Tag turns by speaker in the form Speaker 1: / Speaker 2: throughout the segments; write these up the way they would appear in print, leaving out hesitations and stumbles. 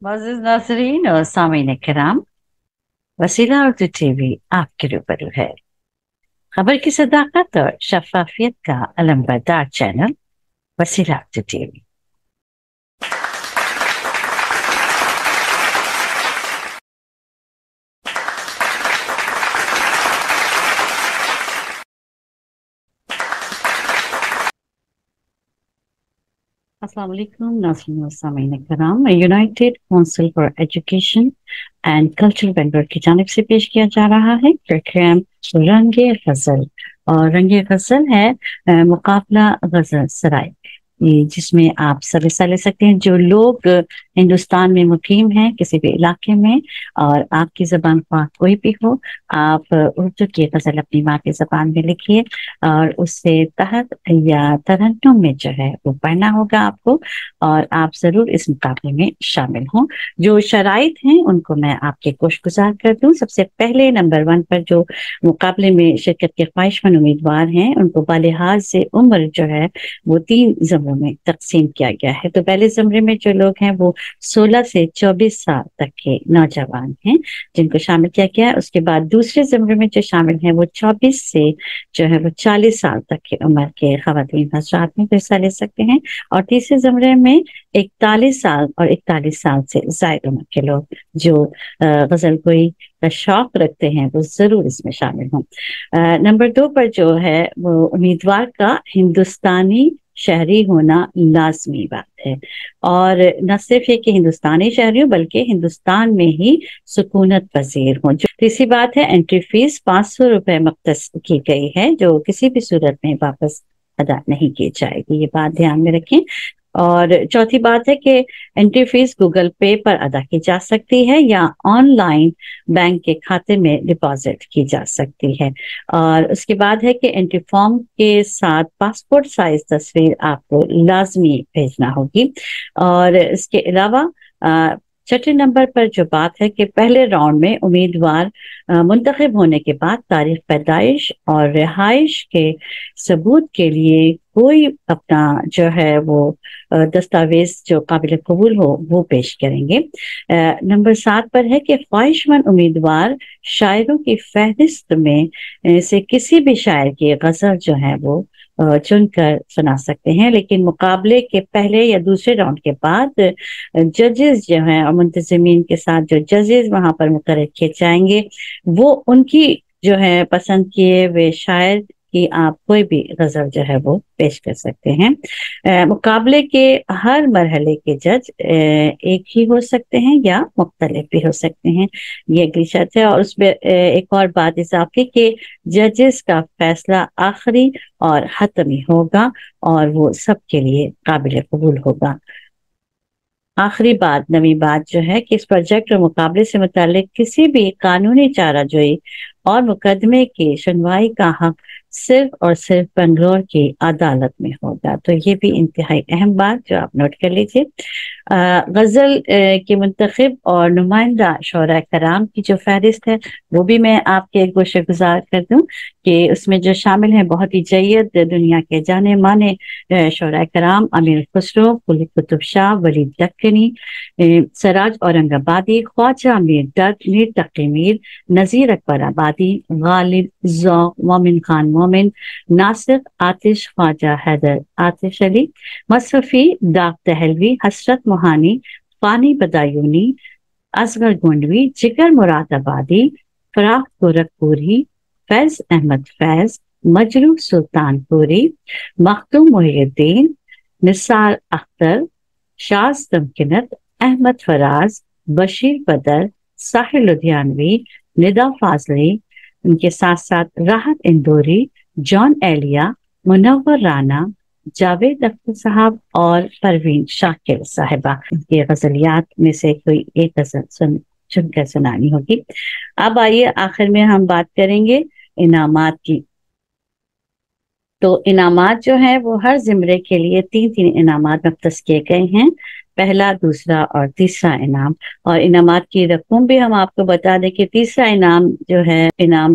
Speaker 1: मोअज़्ज़िज़ नाज़रीन और सामीन किराम, वसीला उर्दू टीवी आपके रूबरू है। खबर की सदाकत और शफाफियत का अलमबरदार चैनल वसीला उर्दू टीवी। अस्सलाम वालेकुम नाज़रीन और सामीन किराम। United Council for Education and Culture Bangalore की जानिब से पेश किया जा रहा है प्रोग्राम रंगे गजल। और रंगे गजल है मुकाबला गजल सराय, जिसमें आप सब हिस्सा ले सकते हैं जो लोग हिंदुस्तान में मुकीम हैं किसी भी इलाके में, और आपकी जबान का कोई भी हो, आप उर्दू की गजल अपनी माँ की जबान में लिखिए और उससे तहत या तरन्नुम में जो है वो पढ़ना होगा आपको, और आप जरूर इस मुकाबले में शामिल हों। जो शराइत हैं उनको मैं आपके कोशगुजार कर दूं। सबसे पहले नंबर 1 पर जो मुकाबले में शिरकत के ख्वाहिशमंद उम्मीदवार हैं उनको बालिहाज से उम्र जो है वो 3 ज़मरों में तकसीम किया गया है। तो पहले ज़मरे में जो लोग हैं वो 16 से 24 साल तक के नौजवान हैं जिनको शामिल किया गया है। उसके बाद दूसरे ज़मरे में जो शामिल हैं वो 24 से जो है वो 40 साल तक की उम्र के ख़वातीन हज़रात में हिस्सा ले सकते हैं। और तीसरे ज़मरे में 41 साल और 41 साल से ज़ायद उम्र के लोग जो गजल कोई का शौक रखते हैं वो जरूर इसमें शामिल हों। नंबर 2 पर जो है वो उम्मीदवार का हिंदुस्तानी शहरी होना लाजमी बात है, और न सिर्फ ये कि हिंदुस्तानी शहरी हो बल्कि हिंदुस्तान में ही सुकूनत पजीर हो। जो तीसरी बात है, एंट्री फीस 500 रुपए मख्तस की गई है जो किसी भी सूरत में वापस अदा नहीं की जाएगी, ये बात ध्यान में रखें। और चौथी बात है कि एंट्री फीस गूगल पे पर अदा की जा सकती है या ऑनलाइन बैंक के खाते में डिपॉजिट की जा सकती है। और उसके बाद है कि एंट्री फॉर्म के साथ पासपोर्ट साइज तस्वीर आपको लाजमी भेजना होगी। और इसके अलावा छठे नंबर पर जो बात है कि पहले राउंड में उम्मीदवार मुंतखब होने के बाद तारीख पैदाइश और रिहाइश के सबूत के लिए कोई अपना जो है वो दस्तावेज जो काबिल कबूल हो वो पेश करेंगे। नंबर 7 पर है कि ख्वाहिशमंद उम्मीदवार शायरों की फहरिस्त में से किसी भी शायर की गजल जो है वो चुनकर सुना सकते हैं, लेकिन मुकाबले के पहले या दूसरे राउंड के बाद जजेस जो हैं और मुंतजिमीन के साथ जो जजेस वहां पर मुकर्रर किए जाएंगे वो उनकी जो है पसंद किए वे शायर कि आप कोई भी गजल जो है वो पेश कर सकते हैं। मुकाबले के हर मरहले के जज एक ही हो सकते हैं या मुख्तलिफ भी हो सकते हैं, ये अगली शर्त है। और उसमें एक और बात इजाफी कि जजेस का फैसला आखिरी और हतमी होगा और वो सबके लिए काबिल कबूल होगा। आखिरी बात, नवी बात जो है कि इस प्रोजेक्ट और मुकाबले से मुतालिक किसी भी कानूनी चाराजोई और मुकदमे की सुनवाई का हक सिर्फ और सिर्फ बेंगलोर की अदालत में होगा। तो ये भी इंतहाई अहम बात जो आप नोट कर लीजिए। गजल के मुंतखब और नुमाइंदा शोरा कराम की जो फहरिस्त है वो भी मैं आपके गोशे गुजार कर दूं कि उसमें जो शामिल हैं बहुत ही जय्यद दुनिया के जाने माने शोरा कराम, अमीर खुसरो, कुली कुतुब शाह, वलीद दक्कनी, सराज औरंगाबादी, ख्वाजा मीर डक, मीर तकी मीर, नजीर अकबर आबादी, गालिब ज़ौक़, मोमिन खान मोमिन, नासिर आतिश, ख्वाजा हैदर आतिश अली, मसरफी, दाग दहलवी, हसरत मोहानी, फानी बदायूनी, असगर गोंडवी, जिगर मुरादाबादी, फराख गोरखपुरी, फैज अहमद फैज, मजरू सुल्तानपुरी, मखदूम मोहिउद्दीन, निसार अख्तर, शाज तमकिनत, अहमद फराज, बशीर बदर, साहिर लुधियानवी, निदा फाजली, उनके साथ साथ राहत इंदौरी, जॉन एलिया, मुनव्वर राना, जावेद अख्तर साहब और परवीन शाकिर साहिबा के गजलियात में से कोई एक गजल चुनकर सुनानी होगी। अब आइए आखिर में हम बात करेंगे इनामात की। तो इनामात जो है वो हर जिमरे के लिए 3-3 इनामात मख्तस किए गए हैं, पहला, दूसरा और तीसरा इनाम। और इनामात की रकम भी हम आपको बता दें कि तीसरा इनाम जो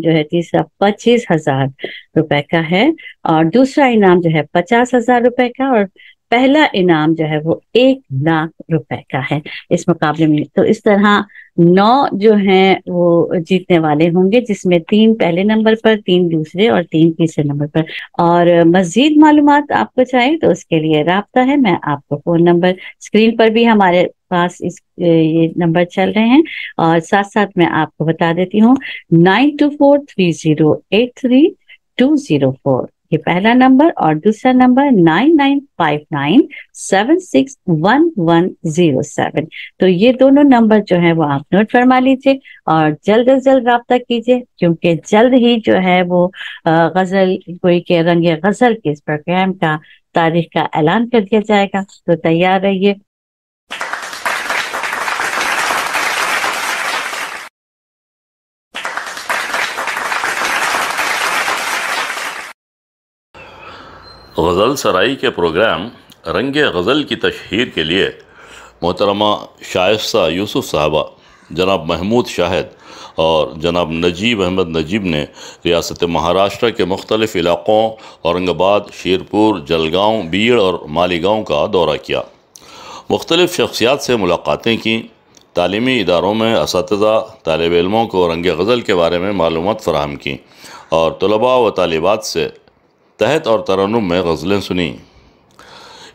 Speaker 1: है तीसरा 25,000 रुपए का है, और दूसरा इनाम जो है 50,000 रुपए का, और पहला इनाम जो है वो 1 लाख रुपए का है इस मुकाबले में। तो इस तरह 9 जो हैं वो जीतने वाले होंगे, जिसमें 3 पहले नंबर पर, 3 दूसरे और 3 तीसरे नंबर पर। और मजीद मालूमात आपको चाहिए तो उसके लिए राब्ता है, मैं आपको फोन नंबर स्क्रीन पर भी हमारे पास ये नंबर चल रहे हैं, और साथ साथ मैं आपको बता देती हूँ 9243083204, ये पहला नंबर, और दूसरा नंबर 9959761107। तो ये दोनों नंबर जो है वो आप नोट फरमा लीजिए और जल्द से जल्द राब्ता कीजिए, क्योंकि जल्द ही जो है वो गजल कोई के रंगे गजल के इस प्रोग्राम का तारीख का ऐलान कर दिया जाएगा। तो तैयार रहिए।
Speaker 2: गज़ल सराई के प्रोग्राम रंगे गज़ल की तशहीर के लिए मोहतरमा शाइस्ता यूसुफ साहबा, जनाब महमूद शाहिद और जनाब नजीब अहमद नजीब ने रियासत महाराष्ट्र के मुख्तलिफ़ इलाक़ों औरंगाबाद, शेरपुर, जलगांव, बीड़ और मालीगांव का दौरा किया। मुख्तलिफ़ शख्सियात से मुलाकातें की, तालीमी इदारों में असातिज़ा तालिब इल्मों को रंगे गज़ल के बारे में मालूमात फ़राहम की और तलबा व तालिबात से तहत और तरन्नुम में गज़लें सुनी।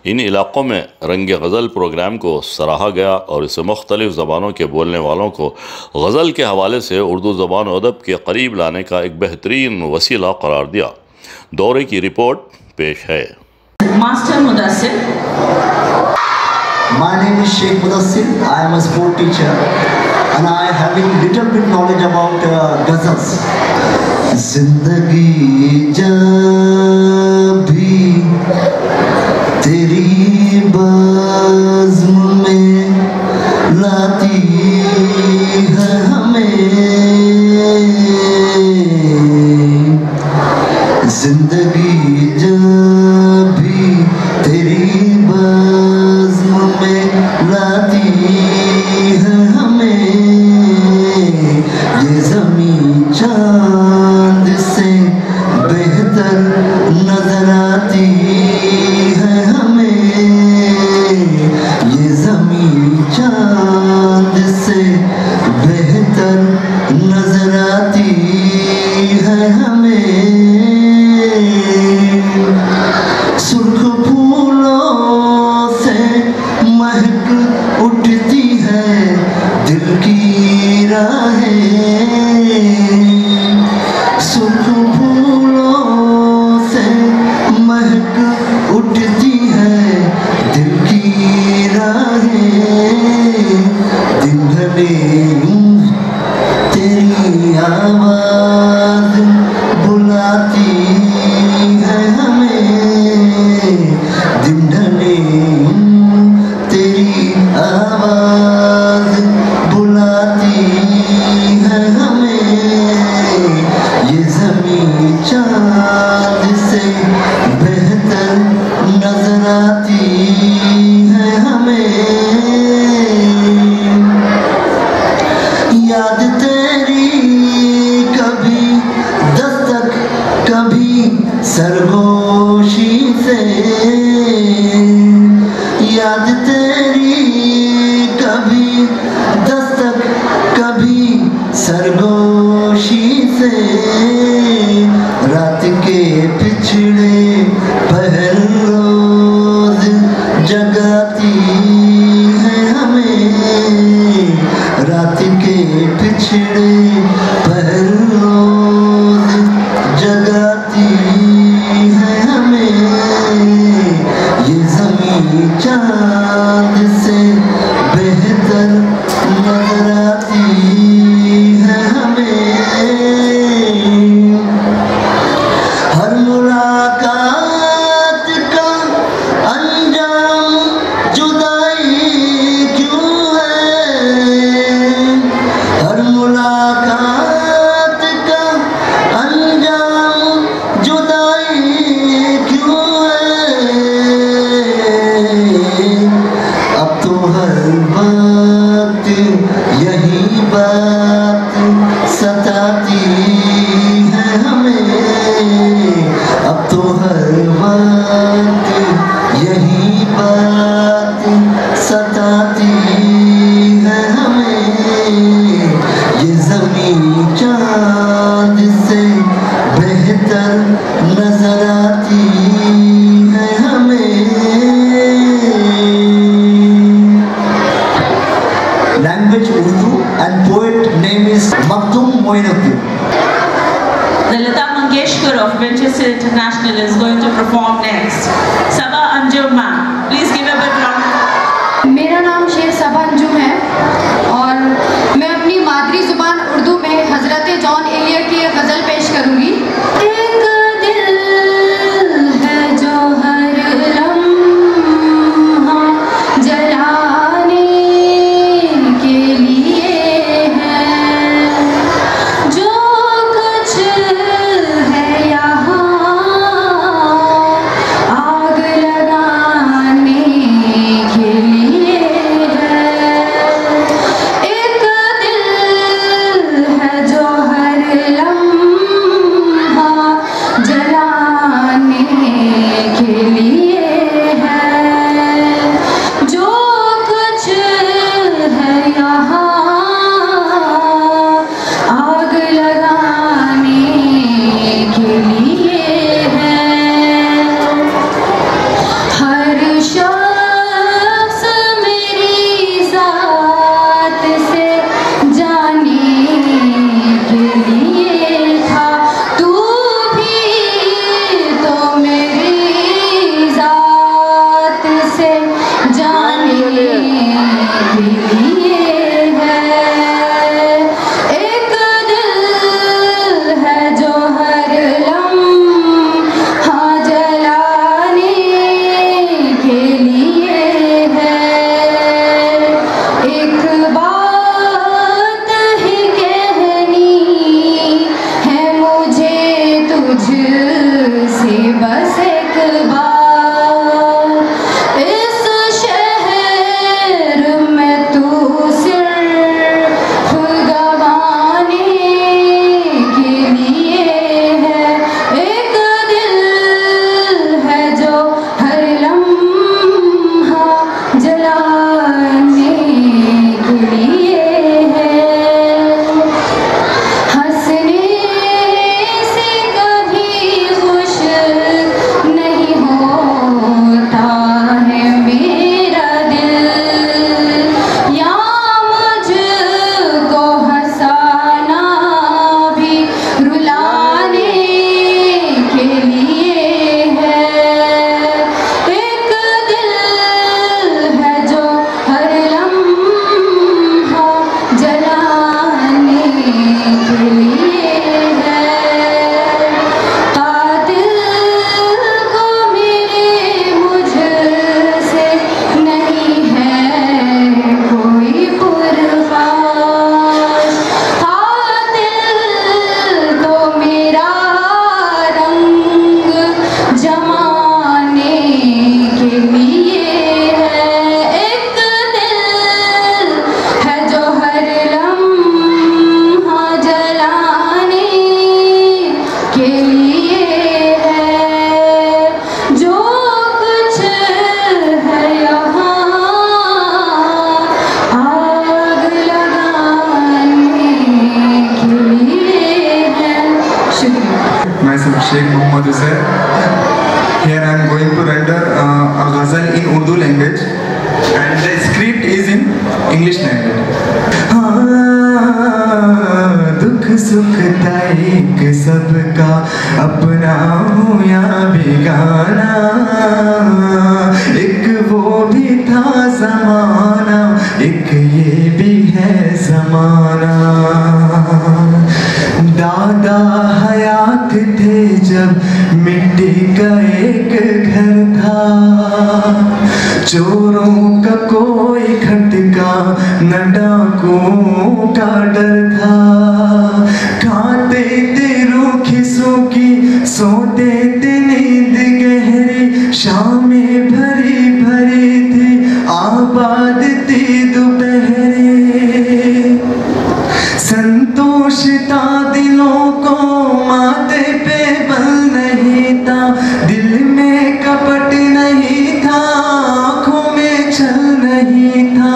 Speaker 2: इन इलाक़ों में रंगे गज़ल प्रोग्राम को सराहा गया और इसे मुख्तलिफ़ ज़बानों के बोलने वालों को गज़ल के हवाले से उर्दू ज़बान और अदब के करीब लाने का एक बेहतरीन वसीला करार दिया। दौरे की रिपोर्ट पेश है।
Speaker 3: Master Mudassir.
Speaker 4: My name is Sheikh Mudassir. I am a sport teacher and I have a little bit knowledge about ghazals. जिंदगी जब भी तेरी बज़्म में लाती है हमें, जिंदगी जब भी तेरी बज़्म में लाती है हमें, ये ज़मीं चाँद से बेहतर नजर आती है हमें, ये ज़मीं चाँद से बेहतर नजर आती है हमें। सुर्ख फूलों से महक उठती है दिल की राहें, सुर्ख फूलों से महक उठती है दिल की राहें, दिन ढले तेरी आवाज़ बुलाती है हमें, दिन ढले तेरी आवाज़ बुलाती है हमें, ये ज़मीं चाँद से बेहतर नजर आती है हमें। याद तेरी कभी दस्तक कभी सरगोशी से, याद तेरी कभी दस्तक कभी सरगोशी से, रात के पिछड़े पहर रोज जगाती है हमें, रात के पिछड़े पहर रोज जगाती है हमें, ये ज़मीं चाँद से बेहतर नजर आती है हमें। हर मुलाकात का अंजाम जुदाई क्यों है, हर मुलाकात का अंजाम जुदाई क्यों है, अब तो हर वक्त यही बात सताती है हमें, अब तो हर वक्त यही and poet name is Maktoum Moinuddin.
Speaker 3: The Lata Mangeshkar of Manchester International is going to perform next. Sabah Anjum ma'am, please give a big round.
Speaker 5: मेरा नाम शेख सबा अंजुम है और मैं अपनी मादरी ज़ुबान उर्दू में हज़रत जॉन एलियट की एक गज़ल पेश करूँगी। एक दिल है जो हर लम्हा जलाने के लिए है, जो कुछ है यहाँ आग लगाने के लिए है। एक दिल है जो हर लम्हा जलाने के लिए है, जो कुछ है यहाँ आग लगाने के लिए है। हर शख्स मेरी ज़ात से जाने के लिए था, तू भी तो मेरी ज़ात से जाने के लिए है। एक दिल है जो हर लम्हा जलाने के लिए है। एक बात ही कहनी है मुझे तुझसे, बस एक बार इस शहर में तू सिर्फ गवाने के लिए है। एक दिल है जो हर लम्हा जलाने के लिए है। हंसने से कभी खुश नहीं होता है मेरा दिल, या मुझको हंसाना भी रुलाने के लिए है। एक दिल है जो हर लम्हा जलाने के लिए है। कातिल को मेरे मुझसे नहीं है कोई पुरखाश, कातिल तो मेरा रंग जमाने के लिए है। एक दिल है जो हर लम्हा जलाने के लिए है, जो कुछ है यहाँ आग लगाने के लिए है। शुक्रिया।
Speaker 6: Myself Sheikh Muhammad Hussain. Here I am going to render a ghazal in Urdu language and the script is in English language. दुख सुख तारीख सबका अपना हो या बेगाना, एक वो भी था ज़माना, एक ये भी है ज़माना। दादा हयात थे जब मिट्टी का एक घर था, चोरों का कोई खटका न डाकुओं का डर था। खाते थे रूखी सूखी, सोते थे नींद गहरी, शामें भरी भरी थी, आबाद थी दोपहरे। संतोषता दिलों को माथे पे बल नहीं था, दिल में कपट नहीं था, आँखों में छल नहीं था।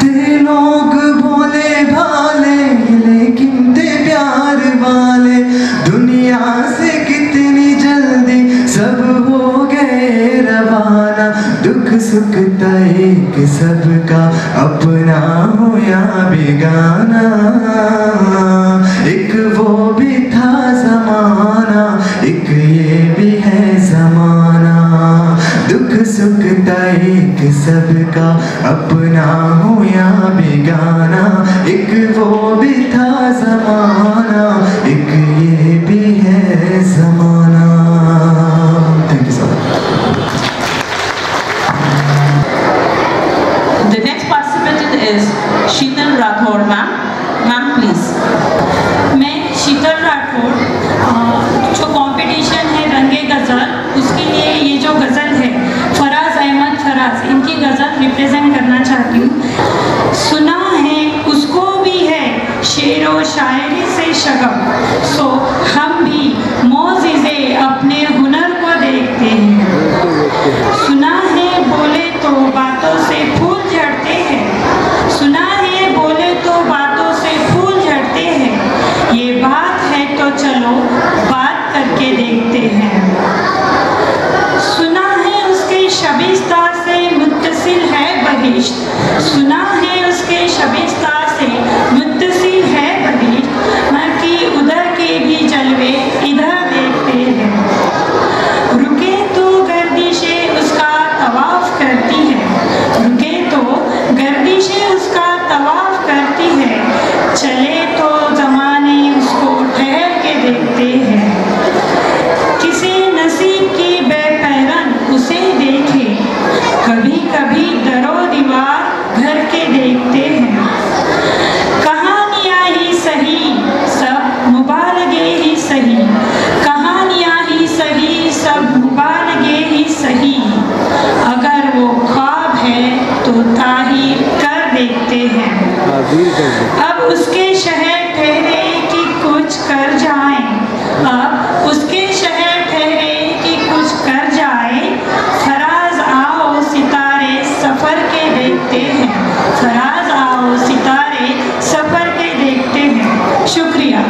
Speaker 6: थे लोग भोले भाले लेकिन थे प्यार वाले, दुनिया से कितनी जल्दी सब हो गए रवाना। दुख सुख एक सबका अपना हो या बेगाना, एक वो भी था जमाना, एक ये भी है जमाना। दुख सुख एक सबका, अपना हो या बेगाना, एक वो भी था जमाना, एक ये भी है जमाना। Thank you sir.
Speaker 3: The next participant is Sheetal Rathod ma'am. Ma'am please.
Speaker 7: मैं शीतल राठौड़, जो कंपटीशन है रंगे गज़ल, उसके लिए ये जो गज़ल है फराज अहमद फराज, इनकी गज़ल रिप्रेजेंट करना चाहती हूँ। सुना है उसको भी है शेर व शायरी से शगफ, सो हम भी मौजिज़े अपने हुनर को देखते हैं। सुना है बोले तो बातों से फूल झड़ते हैं, सुना है बोले तो बातों से फूल झड़ते हैं, ये बात है तो चलो बात करके देखते हैं। सुना है उसके शबिस्ता से मुत्तसिल है बहिश्त, सुना है उसके शबिस्ता से मुत्तसिल है बहिश्त, बाकी उधर के भी जलवे इधर देखते हैं। रुके तो गर्दिशें उसका तवाफ करती है, रुके तो गर्दिशें उसका तवाफ करती है, चले तो ज़माने उसको ठहर के देखते हैं। किसी नसीब की बेपैरन उसे देखे, कभी कभी दरो दीवार घर के देखते हैं। कहानियाँ ही सही सब मुबालगे ही सही, कहानियाँ ही सही सब मुबालगे ही सही, अगर वो ख्वाब है तो ताहीर कर देखते हैं। अब उसके शहर ठहरे कि कुछ कर जाएं, अब उसके शहर ठहरे कि कुछ कर जाए, फराज आओ सितारे सफ़र के देखते हैं, फराज आओ सितारे सफ़र के देखते हैं। शुक्रिया।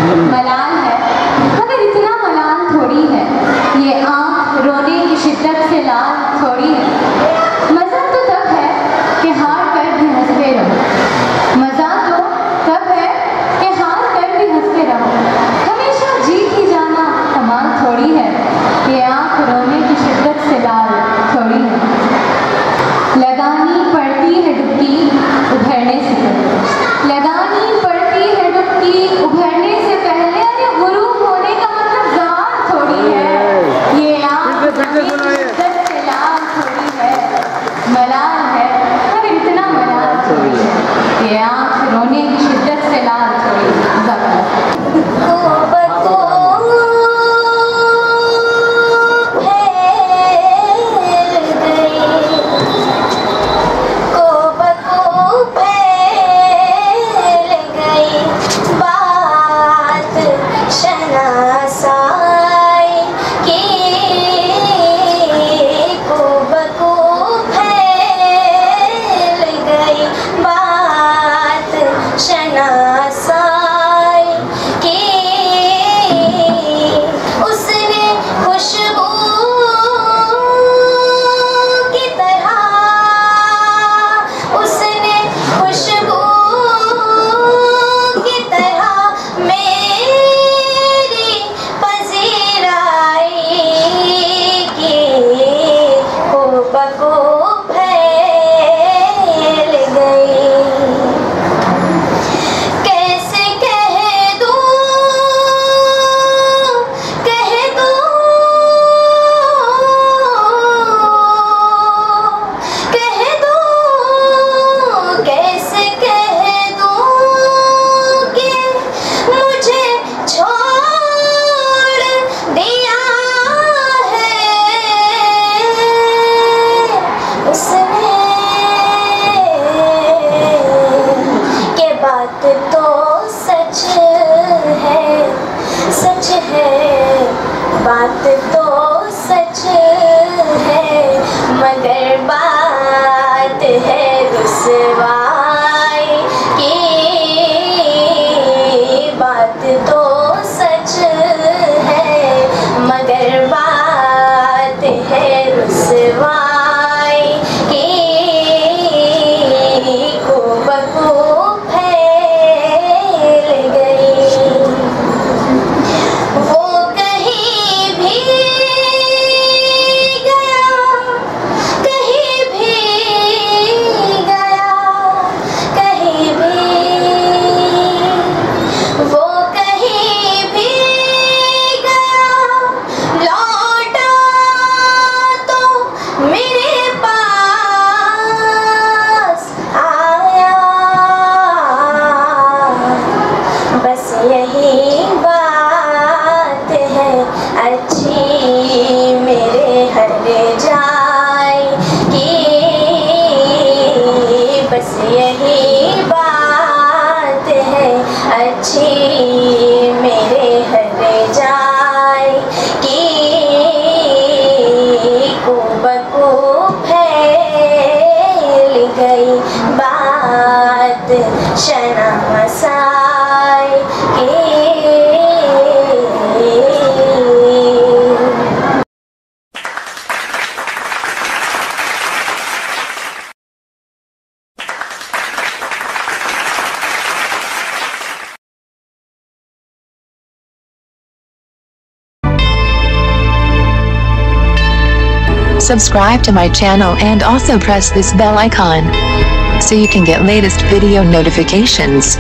Speaker 5: मलाल है, मगर इतना मलाल थोड़ी है, ये आँख रोने की शिद्दत से लाल थोड़ी है। मज़ा तो तब है कि हार कर भी हंसते रहो, मज़ा तो तब है कि हार कर भी हंसते रहो, हमेशा जीत ही जाना कमाल थोड़ी है, ये आँख रोने की शिद्दत से लाल थोड़ी है। लगानी पड़ती है डुबकी उभरने से पहले, लगानी पड़ती है डुबकी उभरने से पहले, अरे गुरूब होने का मतलब जवान थोड़ी है, ये आँख रोने की शिद्दत से लाल थोड़ी है। मलाल है, अरे इतना मलाल थोड़ी है, ये आँख रोने की शिद्दत से लाल थोड़ी है।
Speaker 8: बात तो सच है, मगर बात है रुसवाई की। बात तो सच है, मगर बात है रुसवाई की। को बको फैल गई, वो कहीं भी गया, कहीं भी गया, कहीं भी, वो कहीं भी गया, लौटा तो मेरे पास आया। बस यही बात है अच्छी मेरे हर जाए की। बस यही बात है अच्छी मेरे हर जाए की। को बको फैल गई बात शनासाई की।
Speaker 9: Subscribe to my channel and also press this bell icon so you can get latest video notifications.